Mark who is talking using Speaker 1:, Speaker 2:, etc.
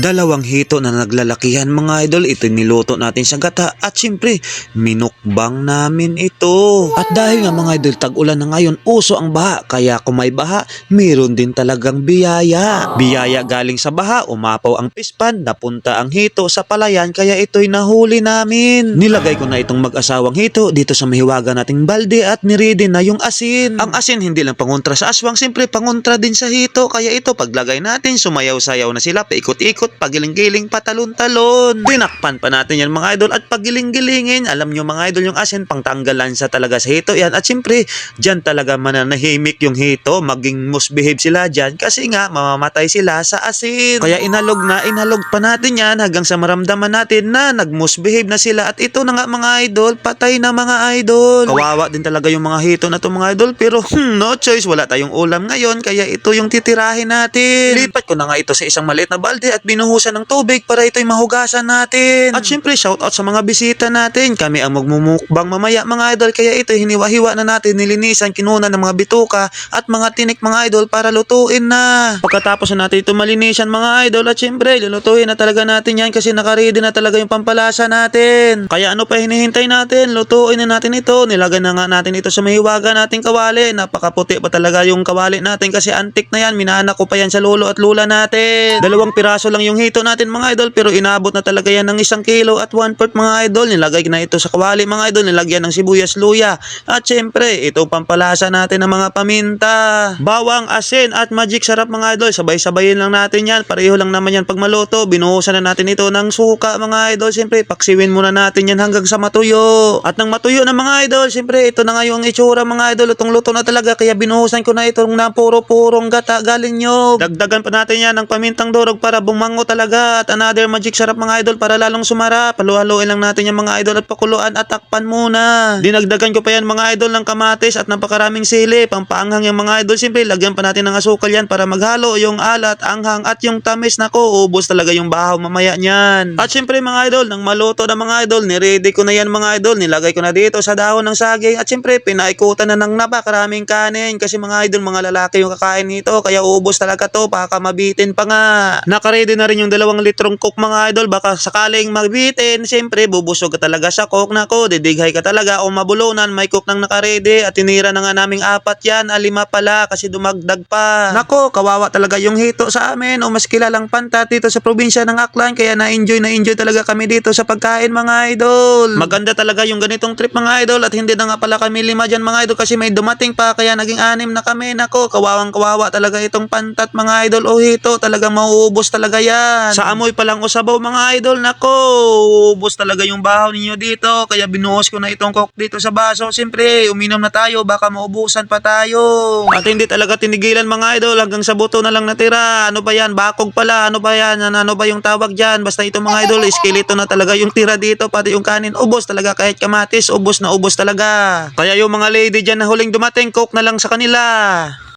Speaker 1: Dalawang hito na naglalakihan mga idol, ito niluto natin sa gata at syempre minukbang namin ito. At dahil nga mga idol tag-ulan na ngayon, uso ang baha, kaya kung may baha, meron din talagang biyaya. Biyaya galing sa baha, umapaw ang pispan, napunta ang hito sa palayan, kaya ito'y nahuli namin. Nilagay ko na itong mag-asawang hito dito sa mahiwaga nating balde at niredy na yung asin. Ang asin hindi lang pangontra sa aswang, siyempre pangontra din sa hito, kaya ito paglagay natin, sumayaw-sayaw na sila, paikot-ikot, pagiling-giling, patalon-talon. Tinakpan pa natin yan mga idol at pagiling-gilingin. Alam nyo mga idol, yung asin pangtanggalan sa talaga sa hito yan. At siyempre, dyan talaga mananahimik yung hito, maging misbehave sila dyan kasi nga mamamatay sila sa asin. Kaya inhalog pa natin yan hanggang sa maramdaman natin na nagmusbehave na sila. At ito na nga mga idol, patay na mga idol. Kawawa din talaga yung mga hito na to mga idol, pero no choice, wala tayong ulam ngayon, kaya ito yung titirahin natin. Lipat ko na nga ito sa isang maliit na balde at binuhusan ng tubig para ito'y mahugasan natin. At syempre, shoutout sa mga bisita natin. Kami ang magmumukbang mamaya mga idol, kaya ito hiniwa-hiwa na natin, nilinisan, kinuna ng mga bituka at mga tinik mga idol para lutuin na. Pagkatapos na natin ito malinisan mga idol, at syempre, lulutuin na talaga natin yan kasi nakaready na talaga yung pampalasa natin. Kaya ano pa hinihintay natin? Lutuin na natin ito. Nilagay na nga natin ito sa mahiwaga nating kawali. Napakaputi pa talaga yung kawali natin kasi antik na yan. Minanak ko pa yan sa lolo at lula natin. Dalawang piraso lang yung hito natin mga idol, pero inabot na talaga yan ng 1 kilo at 1/4 mga idol. Nilagay na ito sa kawali mga idol, nilagyan ng sibuyas, luya at syempre ito pampalasa natin ng mga paminta, bawang, asin at magic sarap mga idol. Sabay-sabayin lang natin yan, pareho lang naman yan pag maluto. Binuhusan na natin ito ng suka mga idol. Syempre paksiwin muna natin yan hanggang sa matuyo. At nang matuyo na mga idol, syempre ito na nga yung itsura mga idol, lutong-luto na talaga, kaya binuhusan ko na itong na puro-purong gata galing nyo. Dagdagan pa natin yan ng pamintang durog para bumango talaga, at another magic sarap mga idol para lalong sumarap. Halu-haluin lang natin yung mga idol at pakuluan at takpan muna. Dinagdagan ko pa yan mga idol ng kamatis at napakaraming sili, pampaanghang yung mga idol. Siyempre lagyan pa natin ng asukal yan para maghalo yung alat, anghang at yung tamis. Nako, ubos talaga yung bahaw mamaya niyan. At siyempre mga idol, nang maluto na mga idol, niready ko na yan mga idol, nilagay ko na dito sa dahon ng saging at siyempre pinaikutan na ng napakaraming kanin kasi mga idol, mga lalaki yung kakain nito, kaya ubos talaga to, baka mabitin pa nga. Nakaready na rin yung 2 litrong coke mga idol, baka sakaling mabitin, siyempre bubusog ka talaga sa coke. Nako, didighay ka talaga o mabulunan, may coke nang nakaredy at tinira na nga naming 4 yan, 5 pala kasi dumagdag pa. Nako, kawawa talaga yung hito sa amin, o mas kilalang pantat dito sa probinsya ng Aklan, kaya na-enjoy talaga kami dito sa pagkain mga idol. Maganda talaga yung ganitong trip mga idol, at hindi na nga pala kami 5 dyan mga idol kasi may dumating pa, kaya naging 6 na kami. Nako, kawawang kawawa talaga itong pantat mga idol o hito, talagang mauubos talaga yan. Sa amoy pa lang o sabaw mga idol, nako, ubos talaga yung bahaw ninyo dito, kaya binuhos ko na itong coke dito sa baso. Siyempre, uminom na tayo, baka maubusan pa tayo. At hindi talaga tinigilan mga idol, hanggang sa buto na lang natira. Ano ba yan? Bakog pala. Ano ba yan? Ano ba yung tawag dyan? Basta ito mga idol, skeleton na talaga yung tira dito, pati yung kanin. Ubos talaga, kahit kamatis, ubos na ubos talaga. Kaya yung mga lady dyan na huling dumating, coke na lang sa kanila.